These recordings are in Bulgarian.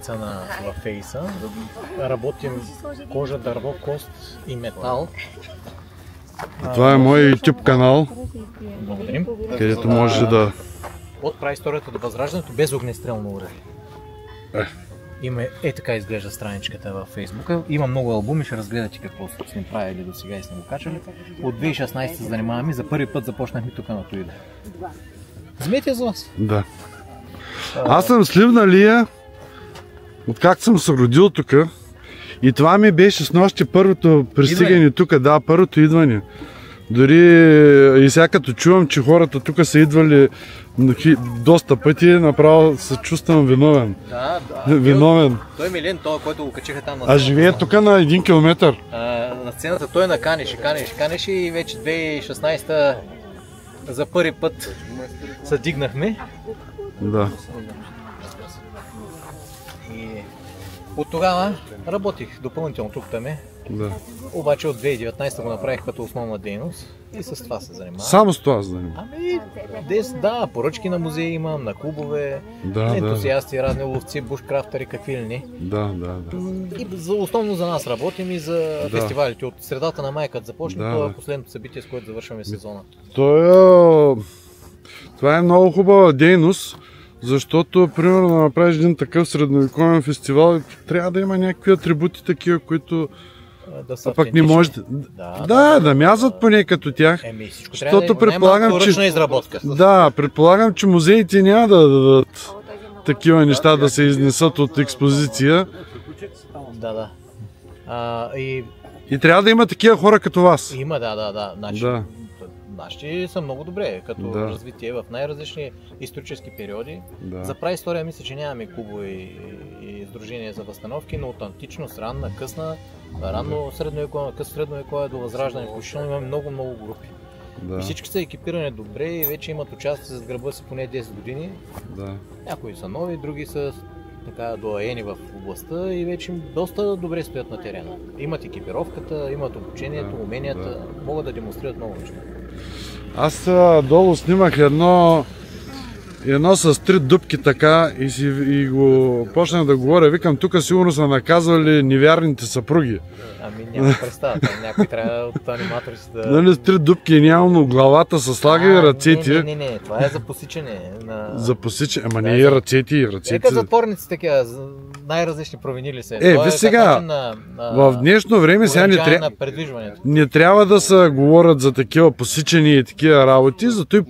страница във Фейса. Работим кожа, дърво, кост и метал. Това е мой YouTube канал. Благодарим. Където може да... От праисторията до възраждането без огнестрелно оръжие. Има, така изглежда страничката във Фейсбука. Има много албуми, ще разгледате какво сме правили до сега и сме го качали. От 2016 се занимаваме, за първи път започнахме тук на Туида. Вземете за вас. Да. Аз съм Сливналия, откакто съм се родил тук. И това ми беше с нощи първото пристигане тук, да, първото идване. Дори и сега като чувам, че хората тук са идвали доста пъти, направо се чувствам виновен. Да, виновен. Той е Милен, той, който го качиха там на сцената. А живее тук на 1 километър. На сцената той канеше и вече 2016 за първи път се дигнахме. Да. И от тогава работих допълнително тук-там. Да. Обаче от 2019 го направих като основна дейност и с това се занимавам. Само с това се занимавам? Да, поръчки на музеи имам, на клубове, ентусиасти, разни ловци, бушкрафтери, какви ли не. Да. И основно за нас работим и за фестивалите. От средата на май, като започне, това е последното събитие, с което завършваме сезона. Това е много хубава дейност, защото, примерно, да направиш един такъв средновековен фестивал, трябва да има някакви атрибути такива, които пък не може да мязат поне като тях. Защото предполагам, че предполагам, че музеите няма да дадат такива неща да се изнесат от експозиция. И трябва да има такива хора като вас. Има, Нашите са много добре, като развитие в най-различни исторически периоди. За праистория мисля, че нямаме клубове и издружения за възстановки, но от античност, ранна, късна, ранно средновекове, късно средновекове до възраждане, включително имаме много групи. И всички са екипирани добре и вече имат участие с гърба си поне 10 години. Някои са нови, други са доаени в областта и вече доста добре стоят на терена. Имат екипировката, имат обучението, уменията, могат да демонстрират много неща. Аз долу снимах едно с 3 дупки така и го почнах да говоря. Викам, тук сигурно са наказвали невярните съпруги. Няма представа, някой трябва от аниматорите да... Нали с 3 дупки няма, главата се слага и ръцете. Не, това е за посичане. За посичане, ама не и ръцете. Нека затворници такива, най-различни провинили се. Виж сега, в днешно време сега не трябва да се говорят за такива посичани и такива работи, зато и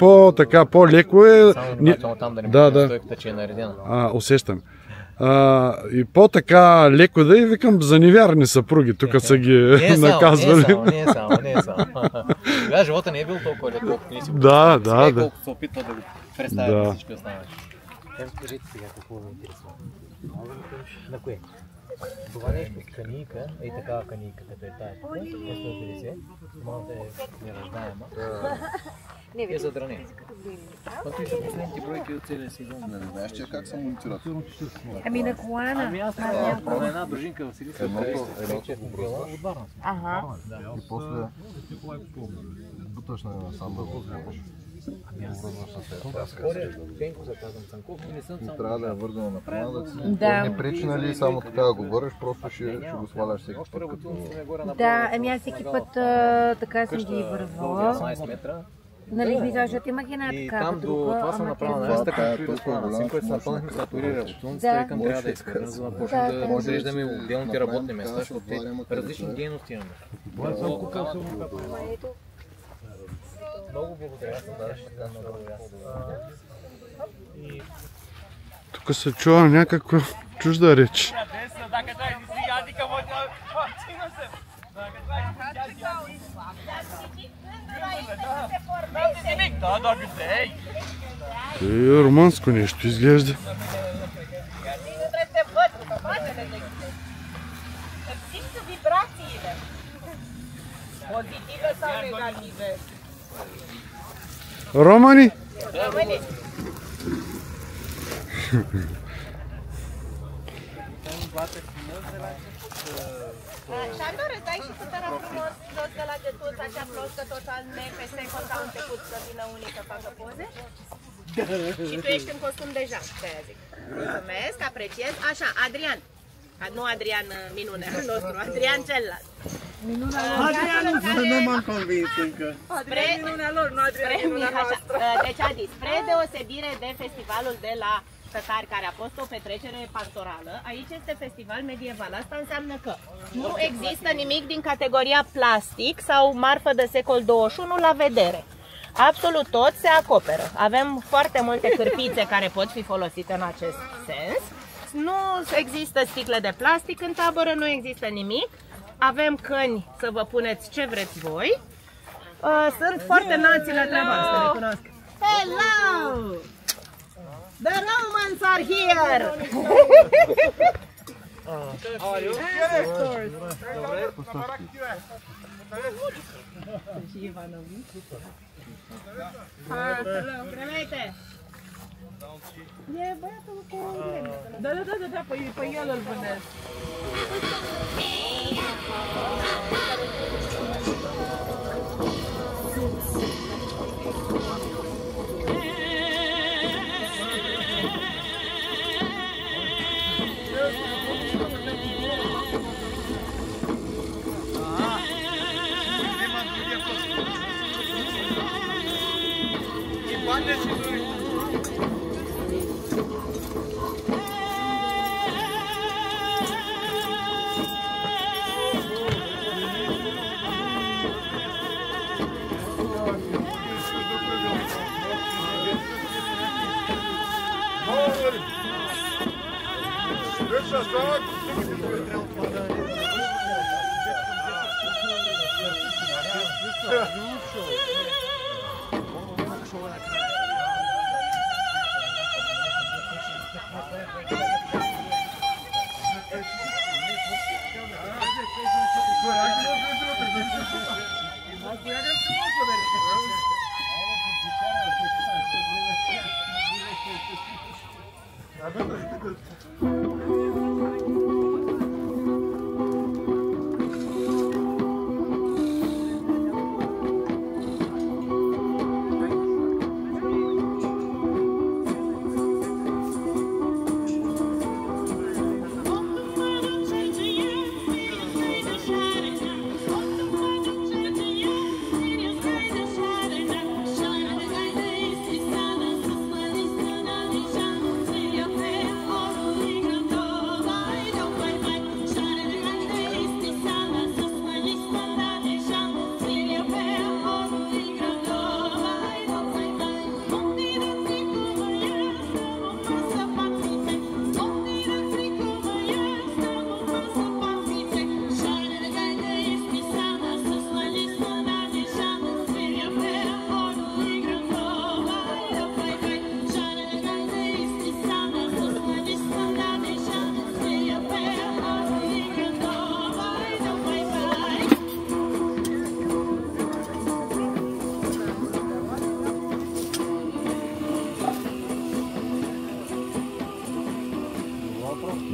по-леко е... Там да не стойката, че е наредена. Усещам. И по-така леко да и викам за невярни съпруги, тук са ги наказвали. Не е само. Сега живота не е бил толкова леко, колкото не си го да. Колкото се опитва да го представя всички останали. Кажете сега какво ви интересува. На кое? Това нещо с канийка, такава канийка, като е тая тук, 150, малата е нераждаема. Е за дране. Какви са последните бройки от целия сезон? Не знаеш, че как се монтират? Ами на колана. На една дружинка в Силистра. Едното го бръснаш. И после буташ на сам да го сложиш. Трябва да е вързано на помадъци. Не пречи, нали, само така да го върнеш, просто ще го сваляш всеки път. Да, ами аз всеки път така съм ги вървала. Нали, мисля, защото имах една такава друга. Това съм направила на така, което се напълнихме с атурира от слънцето и към трябва да изкърна, за да почнем да изреждаме отделните работни места, защото различни дейности имаме. Много благодаря. Тук се чува някаква чужда реч. Това е романско нещо изглежда. Романи? Романи. Șandor, îți dai și tu tăra frumos jos de la gătuț, așa frumos că total peste când au început să vină unii să facă poze? Și tu ești în costum deja, de aia zic. Mulțumesc, apreciez. Așa, Adrian. Nu Adrian minunea nostru, Adrian celălalt. Adrian, nu m-am convins încă. Spre minunea lor, nu Adrian minunea noastră. Deci, Adi, spre deosebire de festivalul de la Tătari, care a fost o petrecere pastorală, aici este festival medieval. Asta înseamnă că nu există nimic din categoria plastic sau marfă de secol 21 la vedere. Absolut tot se acoperă. Avem foarte multe cârpițe care pot fi folosite în acest sens. Nu există sticle de plastic în tabără, nu există nimic. Avem căni să vă puneți ce vreți voi. Sunt foarte nații la treaba asta, recunosc. Hello! The Romans are here! How are you? Yes, of course. Cremete! E băiatul cu creme. Da, pe el îl vânesc.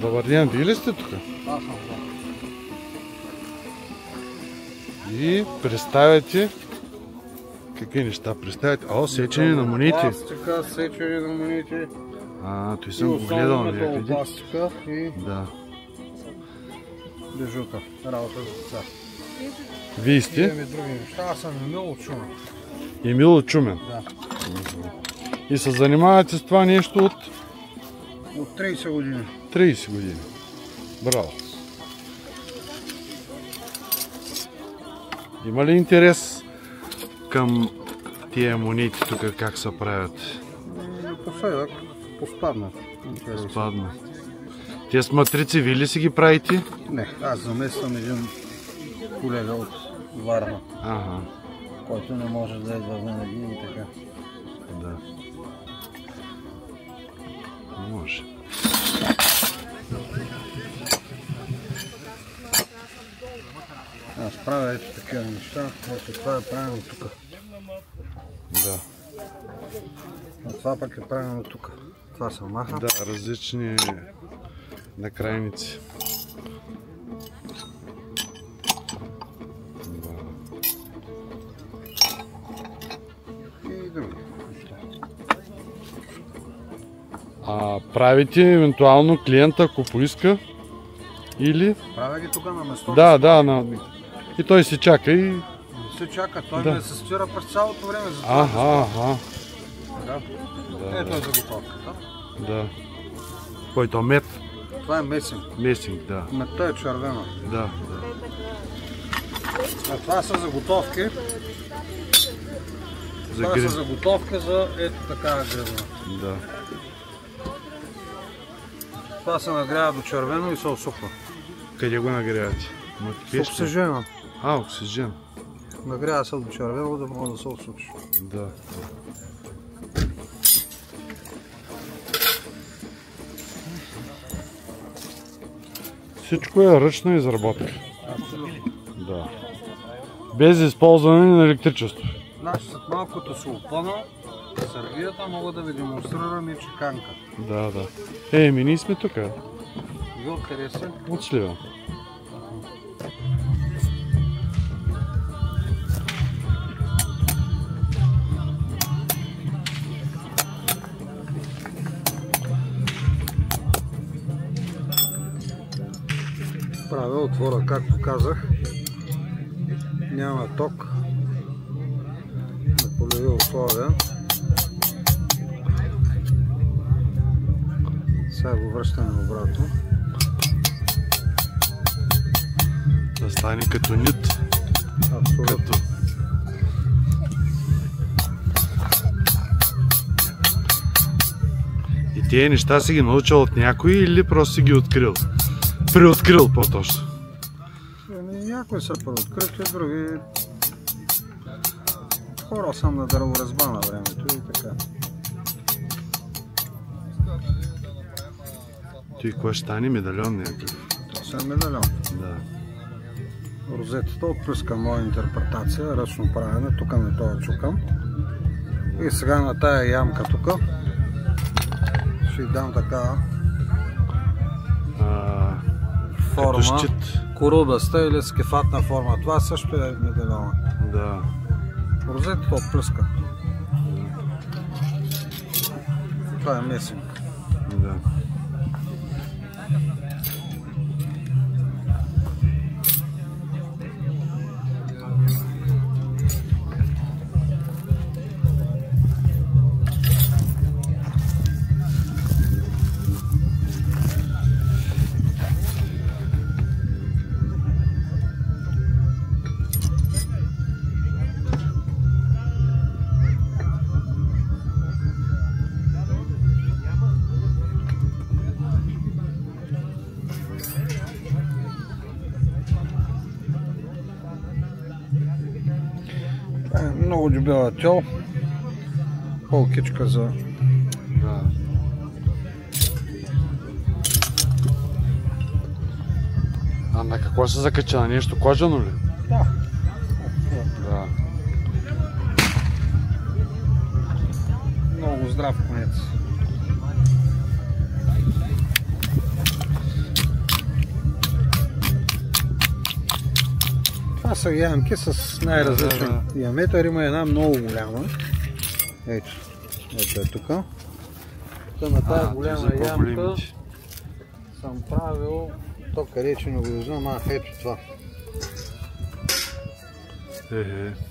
Добър ден, вие ли сте тук? Аз съм. И представяте какви неща представяте? О, сечене на монети. Пластика, сечене на монети. Той съм го гледал някъде. Пластика и Да. бижута. Работа за деца. Вие сте? Имаме други неща. Аз съм Емил Чумен. Емил Чумен? Да. И се занимавате с това нещо от 30 години. 30 години. Браво! Има ли интерес към тия монети тук, как се правят? Последък поспадна. Спадна. Тия с матрици, вие ли си ги правите? Не, аз замествам един колега от Варна, който не може да идва винаги и така. Да. Може. Аз правя ето такива неща, ето това е правилно тук. Да. А това пък е правилно тук. Това се маха. Да, различни накрайници. И други неща. Правите евентуално клиента, ако поиска, или... Правя ги тук на место. Да, и той се чака и... Не се чака, той ме се спира през цялото време. Ето е заготовката. Да. Който мед? Това е месинг. Месинг, да. Медта е червена. Да. А това са заготовки. Това са заготовки за ето такава гребна. Да. Това се нагрява до червено и се осупва. Къде го нагрявате? С оксижена. Оксижен. Нагрява се до червено, да може да се осупи. Да. Всичко е ръчна изработка. Да. Без използване на електричество. Значи след малко като се опъна сергията, мога да ви демонстрирам и чеканка. Да. Ние сме тук. Ви откъде си? От Сливен. Правя отвора, както казах. Няма ток. На полеви условия. Сега го връщаме обратно. Да стане като нит. Абсолютно. И тия неща си ги научил от някой или просто си ги открил? Преоткрил по-точно. Някои са преоткрити, други хора съм на дърворезба на времето и така. Той кой ще стане? Медальон някакъв? Това е медальон. Да. Розетата отпуска моя интерпретация, ръчно правене, тук на това чукам. И сега на тая ямка тук ще й дам такава форма, корубаста или скефатна форма. Това също е медальона. Да. Розетата отпръска. Това е месинг. Да. Много дебела тел, полкичка за... Да. А на какво се закача? На нещо кожано ли? Да. Да. Много здрав конец. Това са ямки с най-различен диаметър. Има една много голяма. Ето е тук. На тази голяма ямка съм правил то къде, че не го виждам, ето това.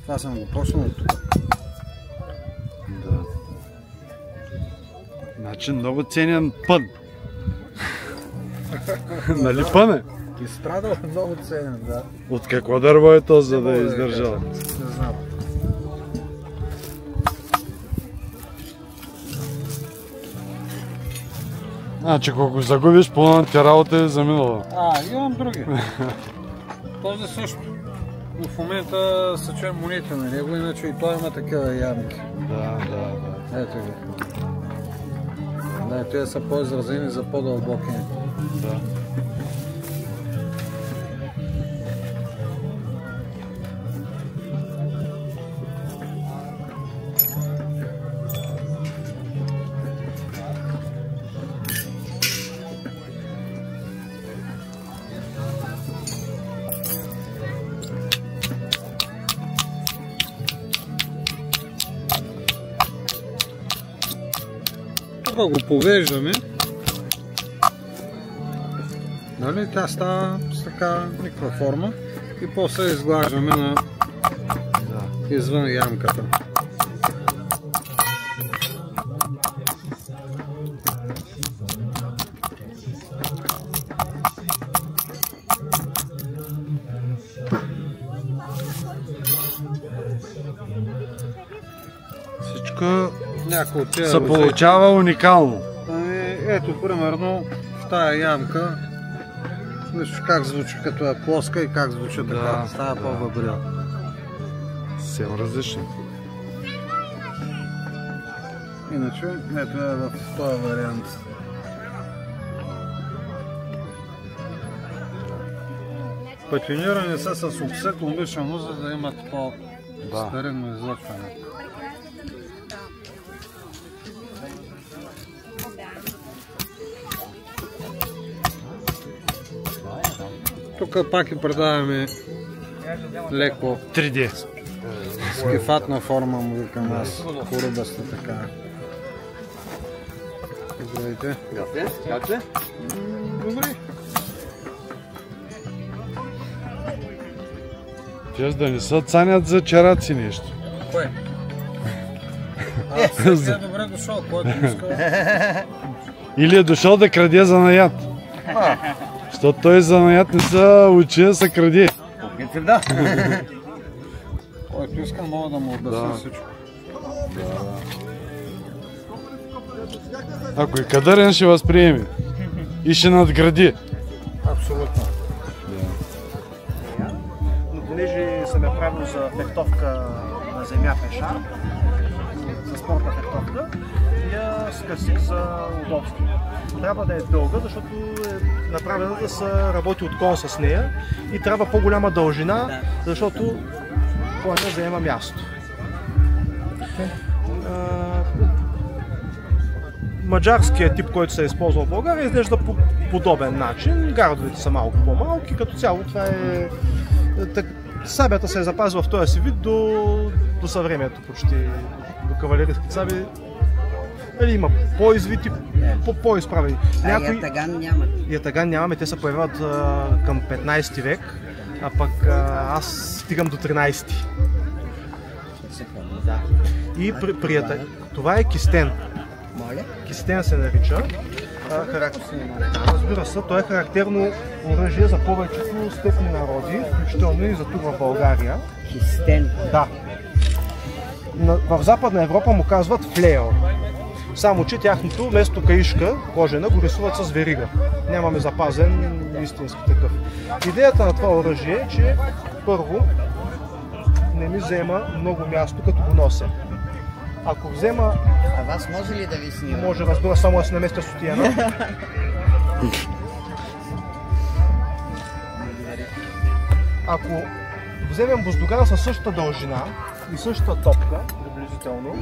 Това съм го почнал от тук. Да. Значи много ценен пън. Нали пън е? Изстрадал много ценен, да. От какво дърво е то, за да е издържал? Не знам. Значи, ако го загубиш, пълната ти работа е заминала. Имам други. Този също. Но в момента съчем монети на него, иначе и той има такива ямки. Да. Ето ги. Да, те са по-изразени за по-дълбоки. Да. Тук го повеждаме. Нали, тя става с така никаква форма и после изглаждаме на извън ямката. Всичко се получава уникално. Ето, примерно, в тая ямка, виж как звучи като е плоска и как звучи така, става по-въбрил. Съвсем различно. Иначе, ето е в този вариант. Патинирани са с оксет умишано, за да имат по-старинно излъчване. Тук пак и предаваме леко 3D. скифатна форма, му викам аз, корубаста така. Здравейте. Как се? Добре. Чест да не се цанят за чараци нещо. Кой? Аз е добре дошъл, който иска. Или е дошъл да краде занаят. Защото той занаят не се учи да се краде. Да. Който иска, мога да му обясня всичко. Ако и кадърен ще възприеме и ще надгради. Абсолютно. Но понеже съм я правил за фехтовка на земя пеша, за спортна фехтовка, я скъсих за удобство. Трябва да е дълга, защото е направена да се работи от кон с нея и трябва по-голяма дължина, защото коня заема място. Маджарският тип, който се използва в България, изглежда по подобен начин. Гардовете са малко по-малки, като цяло това е... Сабята се е запазила в този си вид до съвремието почти, до кавалерийските саби. Има по-извити, по-изправени. Ятаган няма. Ятаган нямаме, те се появяват към 15 век, а пък аз стигам до 13. Да. И това е кистен. Моля? Кистен се нарича. Разбира се, то е характерно оръжие за повечето степни народи, включително и за тук в България. Кистен? Да. В Западна Европа му казват флейл. Само че тяхното вместо каишка, кожена, го рисуват с верига. Нямаме запазен истински такъв. Идеята на това оръжие е, че първо не ми взема много място, като го нося. Ако взема... А вас може ли да ви снима? Може, разбира, само да си наместя сутиена. Ако вземем буздоган със същата дължина и същата топка, приблизително,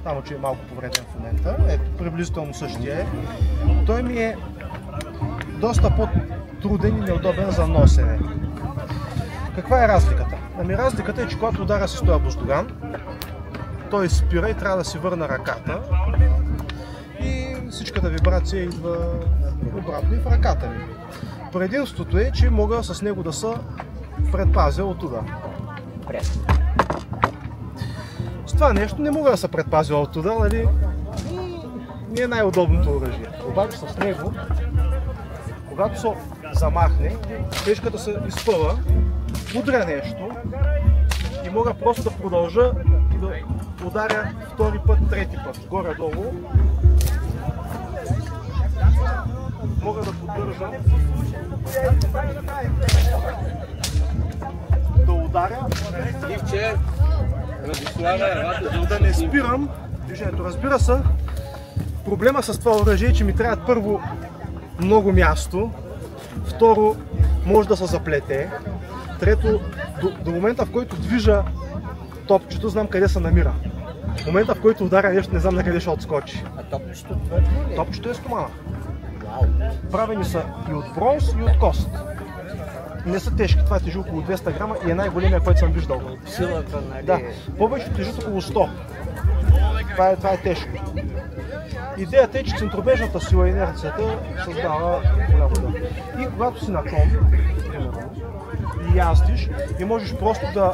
само че е малко повреден в момента, приблизително същия е, той ми е доста по-труден и неудобен за носене. Каква е разликата? Разликата е, че когато ударя с този буздоган, той спира и трябва да си върна ръката и всичката вибрация идва обратно и в ръката ми. Предимството е, че мога с него да се предпазя от удар. С това нещо не мога да се предпазя от удар, нали? Не е най-удобното оръжие. Обаче с него, когато се замахне, тежката се изпъва, удря нещо и мога просто да продължа и да ударя втори път, трети път, горе-долу. Мога да поддържам, да ударя, да не спирам движението. Разбира се, проблема с това оръжие е, че ми трябва първо много място, второ може да се заплете, трето до момента, в който движа топчето, знам къде се намира. В момента, в който ударя нещо, не знам на къде ще отскочи. А топчето твърдо ли? Топчето е стомана. Правени са и от бронз, и от кост. Не са тежки, това тежи около 200 грама и е най-големия, който съм виждал. Силата, нали? Да, повечето тежат около 100. Това е тежко. Идеята е, че центробежната сила и инерцията създава голям удар. И когато си на кон, и яздиш, и можеш просто да...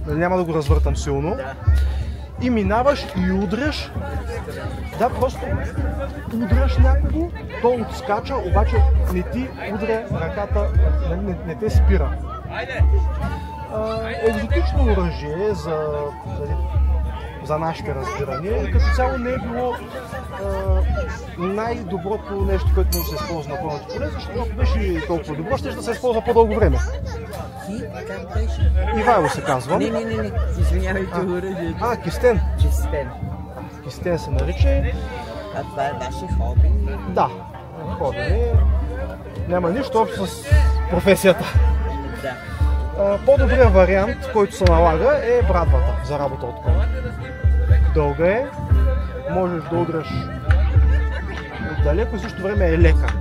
Няма да го развъртам силно. И минаваш и удряш. Да, просто удряш някого, то отскача, обаче не ти удря ръката, не те спира. Екзотично оръжие за нашите разбирания, като цяло не е било най-доброто нещо, което може да се използва на пълното поле, защото ако беше толкова добро, ще да се използва по-дълго време. Ивайло се казва. Не, извинявайте, оръжието. Кистен. Кистен се нарича. А това е ваше хоби? Да, хоби. Няма нищо общо с професията. Да. По-добрият вариант, който се налага, е брадвата за работа от кон. Дълга е, можеш да удряш отдалеко и в същото време е лека.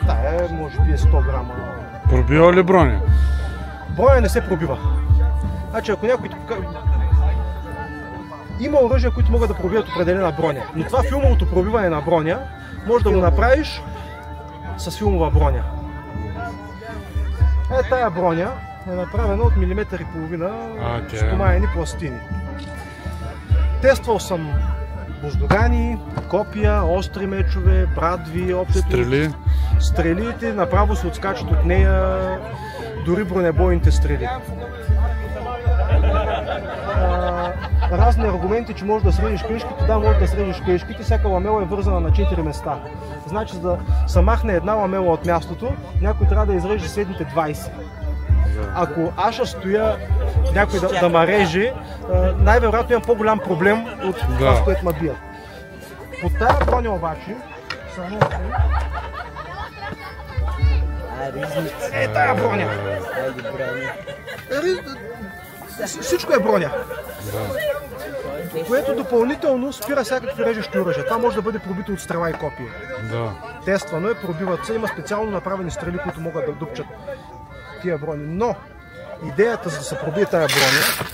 Тая може би е 100 грама. Пробива ли броня? Броня не се пробива. Значи ако някой ти покаже... Има оръжия, които могат да пробиват определена броня, но това филмовото пробиване на броня може да го направиш с филмова броня. Тая броня е направена от милиметър и половина стомаяни пластини. Тествал съм буздогани, копия, остри мечове, брадви, общото. Стрелите направо се отскачат от нея, дори бронебойните стрели. Разни аргументи, че можеш да срежеш клишките. Да, можеш да срежеш клишките, всяка ламела е вързана на 4 места. Значи, за да се махне една ламела от мястото, някой трябва да изреже следните 20. Ако аз ще стоя някой да ме реже, най-вероятно имам по-голям проблем от това, с което ме бият. Под тая броня обаче са носи... тая броня! Всичко е броня. Което допълнително спира всякакви режещи оръжия. Това може да бъде пробито от стрела и копие. Тествано е, пробиват се, има специално направени стрели, които могат да дупчат тия брони. Но идеята за да се пробие тая броня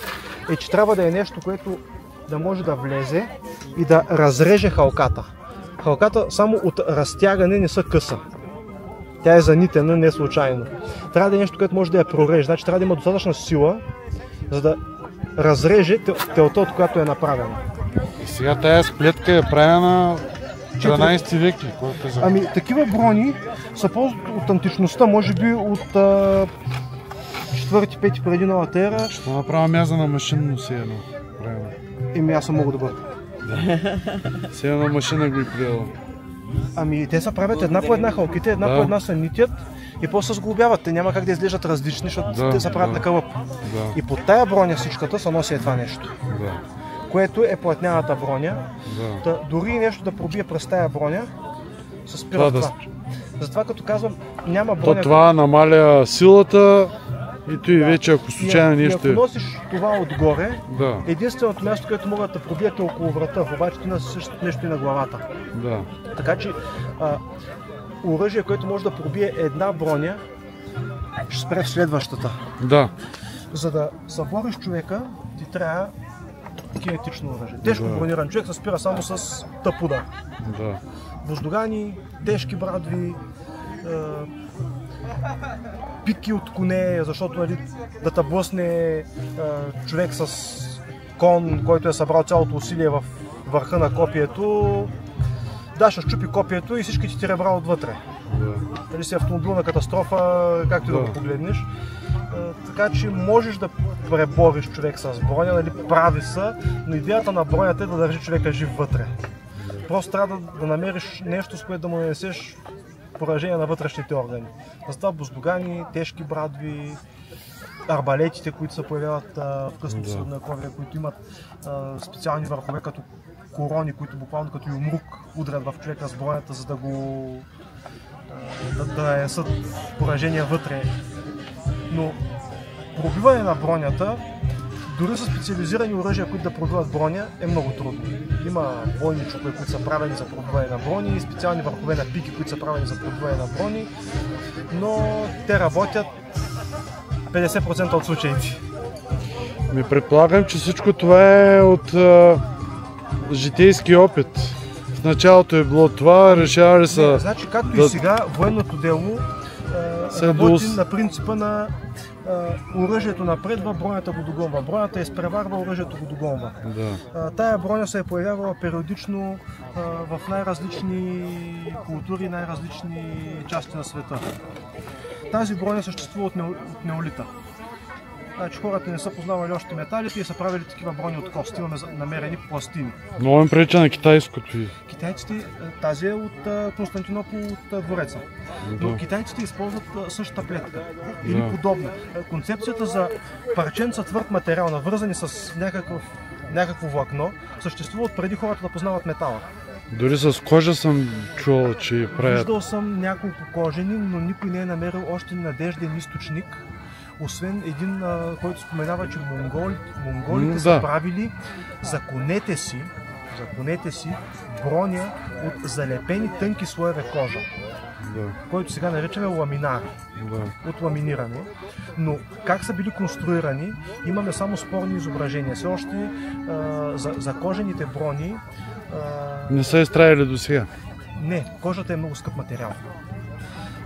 е, че трябва да е нещо, което да може да влезе и да разреже халката. Халката само от разтягане не са къса. Тя е занитена не случайно. Трябва да е нещо, което може да я прореже. Значи трябва да има достатъчна сила, за да разреже телта, от която е направена. И сега тая сплетка е правена 12 век. Ами такива брони са ползват от античността, може би от 4-5 преди новата ера. Ще направя мяза на машинно сеяно. Аз съм мога да бъда. Сеяна машина го и приела. Ами те се правят една по една халките, една по една се нитят и после се сглобяват. Те няма как да изглеждат различни, защото те се правят на кълъп. И под тая броня всичката се носи това нещо. Което е плътняната броня. Дори нещо да пробие през тая броня, се спира това. Затова като казвам, няма броня... Това намаля силата и той вече, ако случайно нещо... И ако носиш това отгоре, единственото място, където могат да пробият е около врата, обаче ти носиш нещо и на главата. Така че оръжие, което може да пробие една броня, ще спре в следващата. За да събориш човека, ти трябва кинетично оръжие. Тежко брониран човек се спира само с тъп удар. Буздогани, тежки брадви, пики от коне, защото да те блъсне човек с кон, който е събрал цялото усилие в върха на копието, ще щупи копието и всички ти ребра отвътре. Дали си автомобилна катастрофа, както и да го погледнеш. Така че можеш да пребориш човек с броня, прави са, но идеята на бронята е да държи човека жив вътре. Просто трябва да намериш нещо, с което да му нанесеш поражение на вътрешните органи. Затова буздогани, тежки брадви, арбалетите, които се появяват в късното средновековие, които имат специални върхове като корони, които буквално като юмрук удрят в човека с бронята, за да го да нанесат поражения вътре. Но пробиване на бронята, дори с специализирани оръжия, които да пробиват броня, е много трудно. Има бойни чукове, които са правени за пробиване на брони, специални върхове на пики, които са правени за пробиване на брони, но те работят 50% от случаите. Предполагам, че всичко това е от житейски опит. В началото е било това, решавали са... Значи, както и сега, военното дело работи на принципа на оръжието напредва, бронята го догонва. Бронята изпреварва, оръжието го догонва. Тая броня се е появявала периодично в най-различни култури, най-различни части на света. Тази броня съществува от неолита. Значи хората не са познавали още металите и са правили такива брони от кост. Имаме намерени пластини. Много им прилича на китайското. Китайците, тази е от Константинопол, от двореца. Но китайците използват същата плетка или подобна. Концепцията за парченца твърд материал, навързани с някакво влакно, съществува от преди хората да познават метала. Дори с кожа съм чувал, че правят. Виждал съм няколко кожени, но никой не е намерил още надежден източник. Освен един, който споменава, че монголите са правили за конете си броня от залепени тънки слоеве кожа, който сега наричаме ламинар, от ламиниране. Но как са били конструирани, имаме само спорни изображения. Все още за кожените брони... Не са изтраили до сега? Не, кожата е много скъп материал.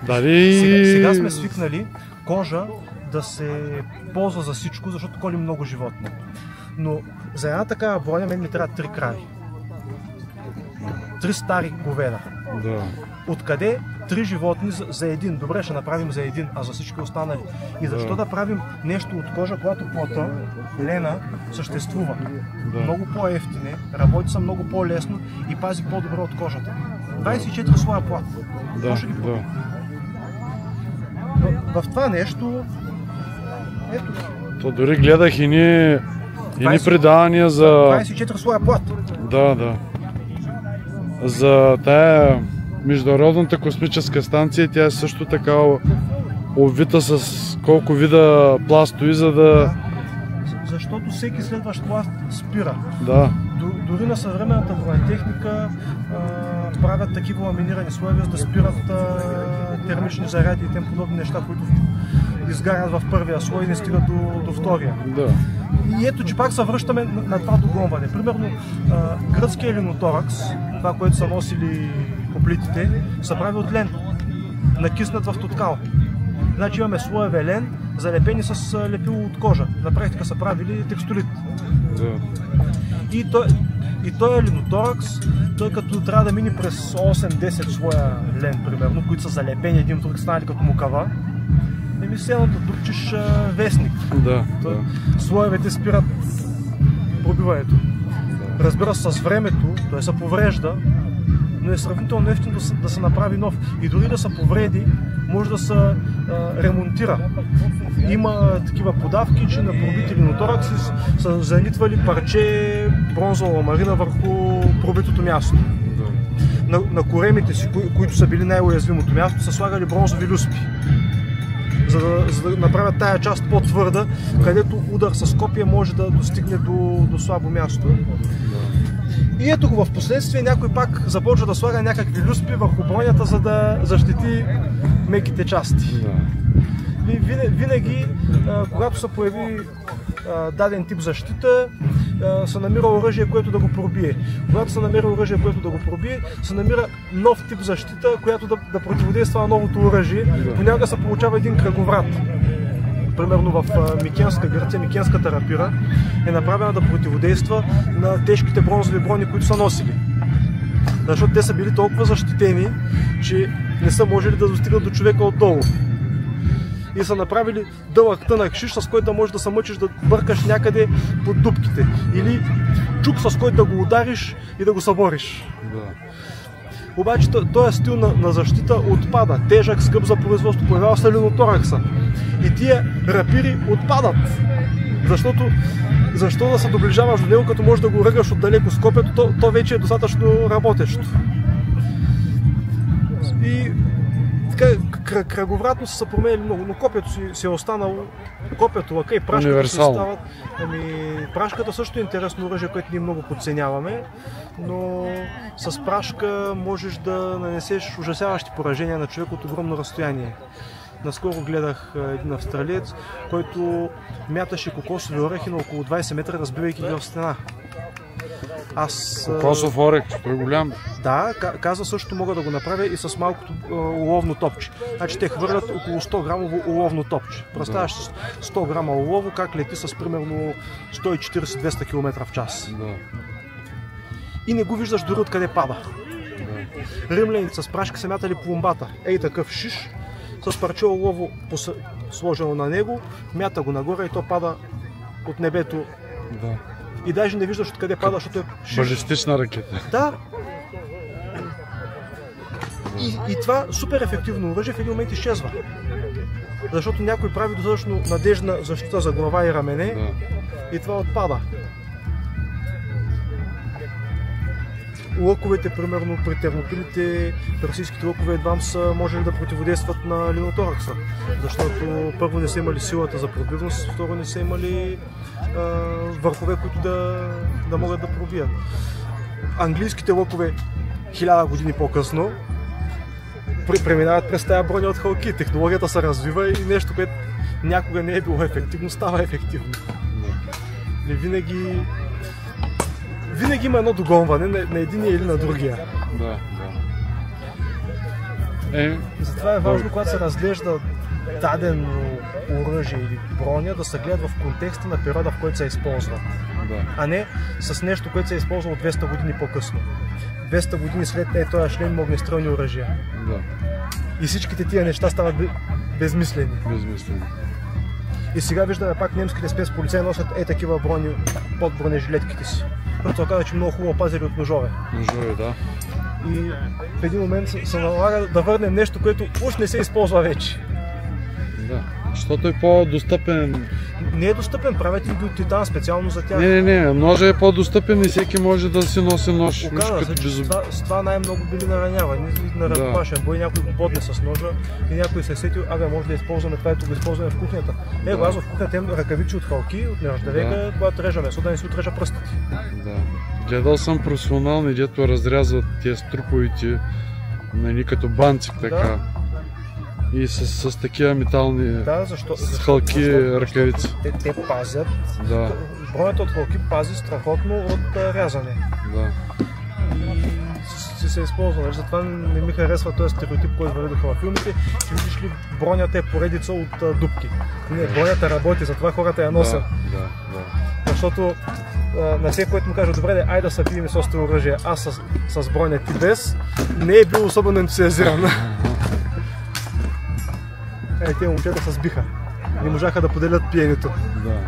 Дали... Сега сме свикнали кожа да се ползва за всичко, защото коли много животни. Но за една такава броня мен ми трябва 3 крави. 3 стари говеда. Откъде 3 животни за един? Добре, ще направим за един, а за всички останали. И защо да правим нещо от кожа, когато плътта, лена, съществува? Много по-ефтине, работи са много по-лесно и пази по-добре от кожата. 24 слоя плат. В това нещо... Ето. То дори гледах и ни предавания за... 24 слоя плат. За тая Международната космическа станция, тя е също така обвита с колко вида пластови, за да... Защото всеки следващ пласт спира. Дори на съвременната бронетехника правят такива ламинирани слоеве, за да спират термични заряди и тем подобни неща, които изгарят в първия слой и не стигат до втория. И ето, че пак се връщаме на това догонване. Примерно гръцкия линоторакс, това, което са носили хоплитите, са прави от лен, накиснат в туткал. Значи имаме слоеве лен, залепени с лепило от кожа. На практика са правили текстолит. И той е линоторакс, той като трябва да мине през 8-10 слоя лен, примерно, които са залепени един от друг, станали като мукава. Седно да дупчиш вестник. Слоевете спират пробиването. Разбира се, с времето той се поврежда, но е сравнително ефтино да се направи нов. И дори да се повреди, може да се ремонтира. Има такива подавки, че на пробити линоторакси са занитвали парче бронзова ламарина върху пробитото място. На коремите си, които са били най-уязвимото място, са слагали бронзови люспи, за да направят тая част по-твърда, където удар с копие може да достигне до слабо място. И ето го в последствие някой пак започва да слага някакви люспи върху бронята, за да защити меките части. Винаги, когато се появи даден тип защита, се намира оръжие, което да го пробие. Когато се намира оръжие, което да го пробие, се намира нов тип защита, която да противодейства на новото оръжие. Понякога се получава един кръговрат. Примерно в Микенска Гърция, Микенската рапира е направена да противодейства на тежките бронзови брони, които са носили. Защото те са били толкова защитени, че не са можели да достигнат до човека отдолу. И са направили дълъг тънък шиш, с който да можеш да се мъчиш да бъркаш някъде под дупките. Или чук, с който да го удариш и да го събориш. Обаче този стил на защита отпада. Тежък, скъп за производство, появява се линоторакса. И тия рапири отпадат. Защо да се доближаваш до него, като можеш да го ръгаш отдалеко с копието, то вече е достатъчно работещо. И така, кръговратно са се променили много, но копието си е останало. Копието, лъка и прашката си остават. Прашката също е интересно оръжие, което ние много подценяваме, но с прашка можеш да нанесеш ужасяващи поражения на човек от огромно разстояние. Наскоро гледах един австралиец, който мяташе кокосови орехи на около 20 метра, разбивайки ги в стена. Кокосов орех, той е голям. Да, каза също мога да го направя и с малкото уловно топче. Значи те хвърлят около 100 грамово уловно топче. Представяш 100 грама улово как лети с примерно 140-200 км в час. Да. И не го виждаш дори откъде пада. Да. Римляните с прашки са мятали пломбата. Ей такъв шиш, с парче улово сложено на него, мята го нагоре и то пада от небето. Да. И даже не виждаш откъде пада, защото е шиш. Балистична ракета. Да. И това супер ефективно оръжие в един момент изчезва. Защото някой прави достатъчно надежна защита за глава и рамене, да. И това отпада. Лъковете, примерно при термопилите, персийските лъкове едва са можели да противодействат на линоторакса. Защото първо не са имали силата за пробивност, второ не са имали върхове, които да могат да пробият. Английските лъкове 1000 години по-късно преминават през тая броня от халки. Технологията се развива и нещо, което някога не е било ефективно, става ефективно. Не винаги има едно догонване на единия или на другия. Да. Затова е важно, когато се разглежда дадено оръжие или броня, да се гледат в контекста на периода, в който се използват. Да. А не с нещо, което се е използвало 200 години по-късно. 200 години след този шлем има огнестрелни оръжия. Да. И всичките тия неща стават безмислени. И сега виждаме пак немските спецполицаи носят такива брони под бронежилетките си. Което се оказа, че много хубаво пазили от ножове. Да. И в един момент се налага да върнем нещо, което уж не се използва вече. Да, защото е по-достъпен. Не е достъпен, правят ги от титан специално за тях. Не, ножа е по-достъпен и всеки може да си носи нож. С това най-много били наранявани, на ръкопашен бой, някой го бодне с ножа и някой се е сетил, може да използваме това, ето го използваме в кухнята. Аз в кухнята имам ръкавичи от халки, от нержавека, когато режа месо, да не си отрежа пръстите. Да. Гледал съм професионални, дето разрязват тези струповите, като банцик така. И с такива метални с халки ръкавици. Те пазят. Да. Бронята от халки пази страхотно от рязане. Да. И се използва. Затова не ми харесва този стереотип, който въведоха във филмите, че видиш ли бронята е поредица от дупки. Не, бронята работи, затова хората я носят. Да. Защото на всеки, който му каже, добре, айде да се видим с остро оръжие, аз с броня ти без, не е бил особено ентусиазиран. Те момчета се сбиха. Не можаха да поделят пиенето. Да.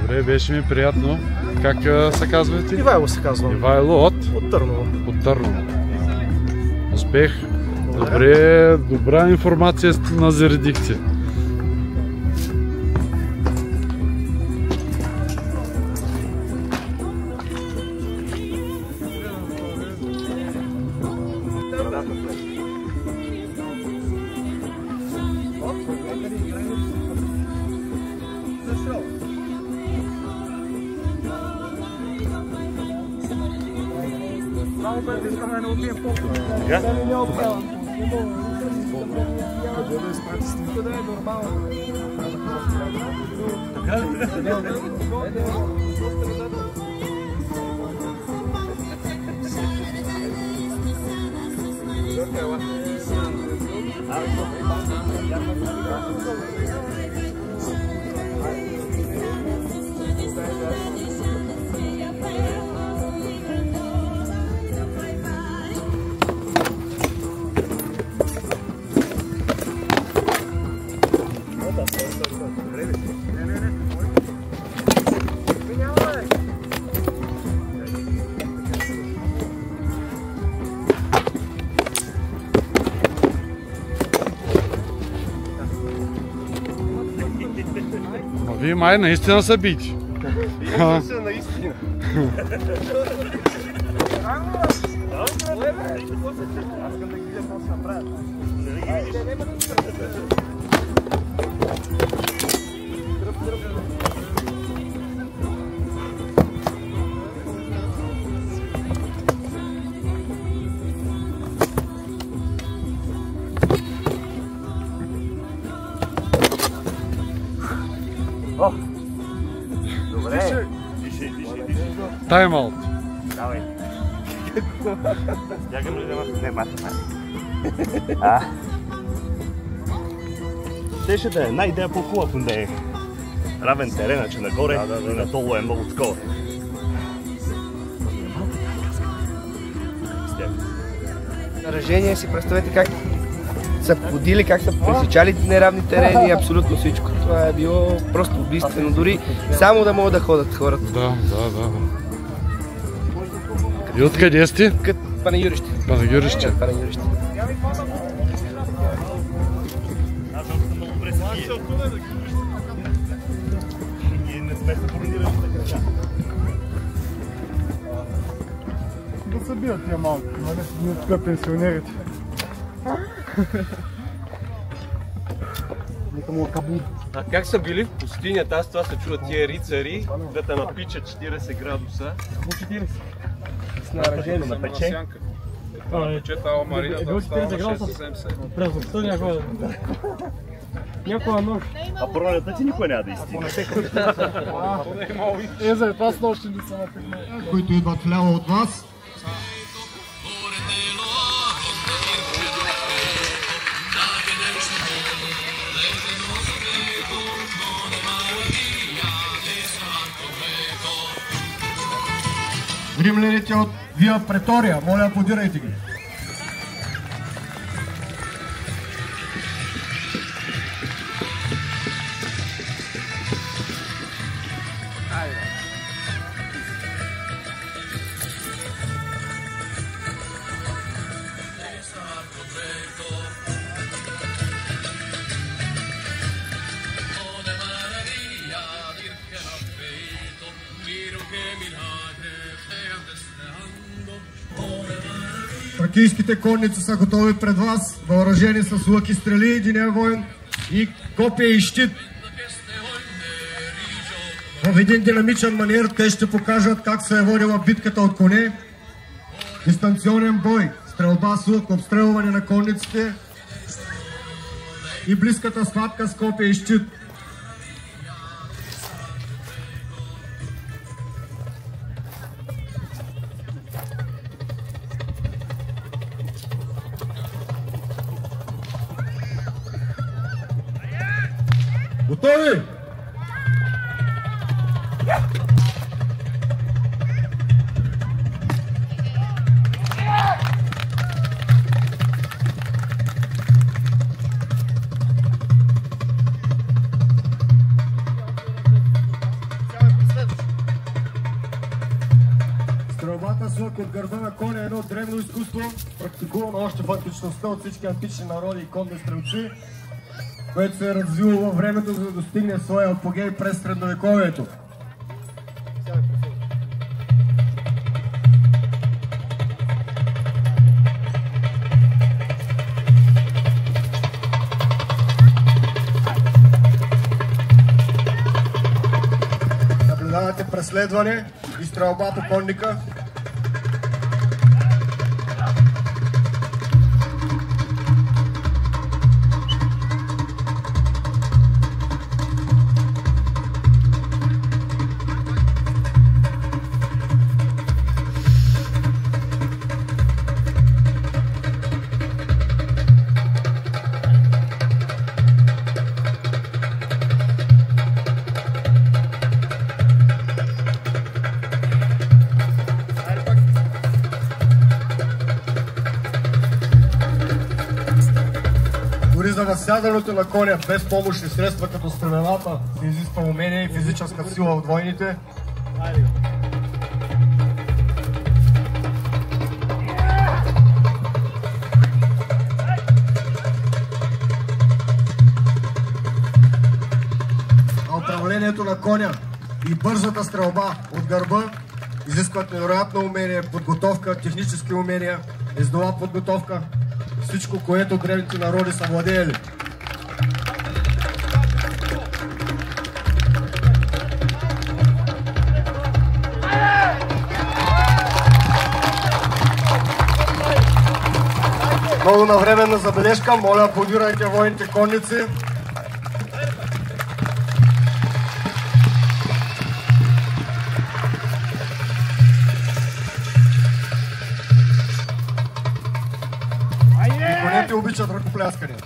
Добре, беше ми приятно. Как се казвате? Ивайло се казвам. Ивайло от Търново. От Търново. Успех. Добре, добра информация назаредихте. Вие май наистина са бити. Вие са наистина. Аз искам да ги видя какво се направят. Тайм-аут. Давай. Стягам ли да ма? Не, мата. Щеше да е една идея по-хубава, ако не е равен терена, че нагоре и надолу е много такова. Наражение си представете как са ходили, как са пресичали неравни терени, абсолютно всичко. Това е било просто убийствено, дори само да могат да ходят хората. Да. И откъде сте? Панагюрище. Панагюрище. Панагюрище. Да се бият тия малки, нали? Ние тук пенсионерите. А как са били в пустинята? Аз това се чува тия рицари, да те напичат 40 градуса. 40? С наражение на пече. Чета Мария да става 6-7. През някаква... Някаква нощ. А пролетта ти никой няма да изстигне. За това с нощи не са напихнали. Които идват вляво от вас. Римляните от Виа Претория, моля аплодирайте ги. Тракийските конници са готови пред вас, въоръжени с лък и стрели, единия воен и копия и щит. В един динамичен маниер те ще покажат как се е водила битката от коне, дистанционен бой, стрелба с лък, обстрелване на конниците и близката схватка с копия и щит. Готови? Стрелбата с лък от гърба на коня е едно древно изкуство, практикувано още в античността от всички антични народи и конни стрелци, което се е развило във времето, за да достигне своя апогей през средновековието. Наблюдавате преследване и стрелба по конника. За насядането на коня без помощни средства като стремената се изисква умение и физическа сила от войните. А управлението на коня и бързата стрелба от гърба изискват невероятно умение, подготовка, технически умения, ездова подготовка. Всичко, което древните народи са владеели. Много навременна забележка, моля аплодирайте военните конници. обичат ръкопляскания.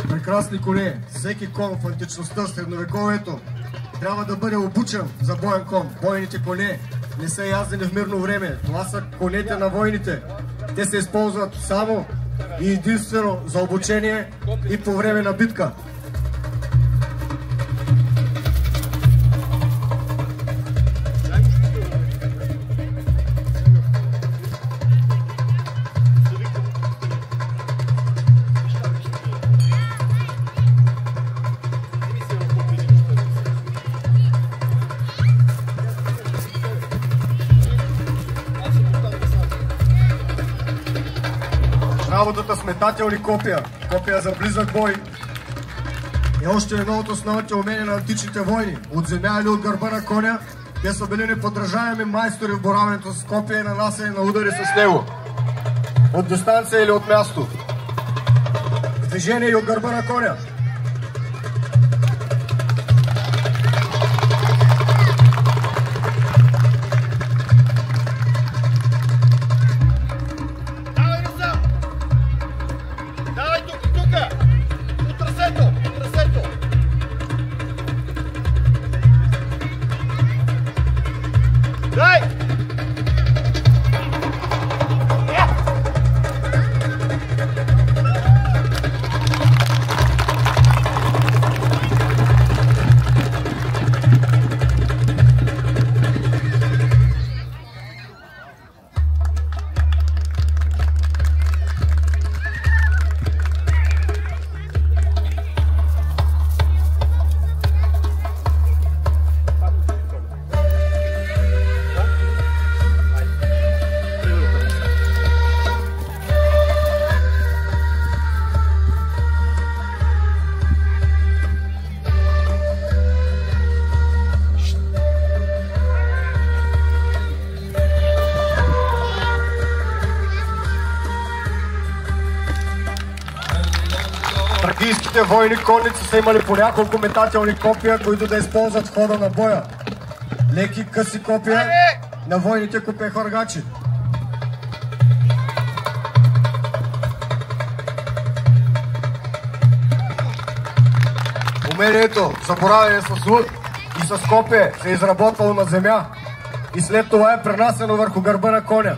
Прекрасни коне. Всеки кон в античността, средновековието трябва да бъде обучен за боен кон. Бойните коне не са яздени в мирно време. Това са конете на войните. Те се използват само и единствено за обучение и по време на битка. Работата с метателни копия, копия за близък бой е още едно от основните умения на античните войни. От земя или от гърба на коня, те са били неподражаеми майстори в боравенето с копия и нанасяне на удари с него. От дистанция или от място. Движение и от гърба на коня. Тракийските войни конници са имали по няколко метателни копия, които да използват в хода на боя. Леки къси копия на войните копехвъргачи. Умението за боравене с лук и с копие се е изработвало на земя и след това е пренасено върху гърба на коня.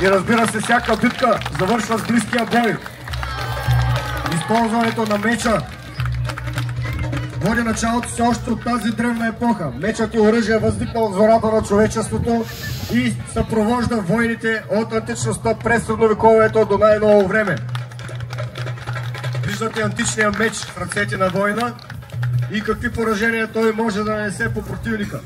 И разбира се, всяка битка завършва с близкия бой. Използването на меча води началото си още от тази древна епоха. Мечът и оръжие е възникнал от зората на човечеството и съпровожда войните от античността през средновековието до най-ново време. Виждате античния меч в ръцете на война и какви поражения той може да нанесе по противника.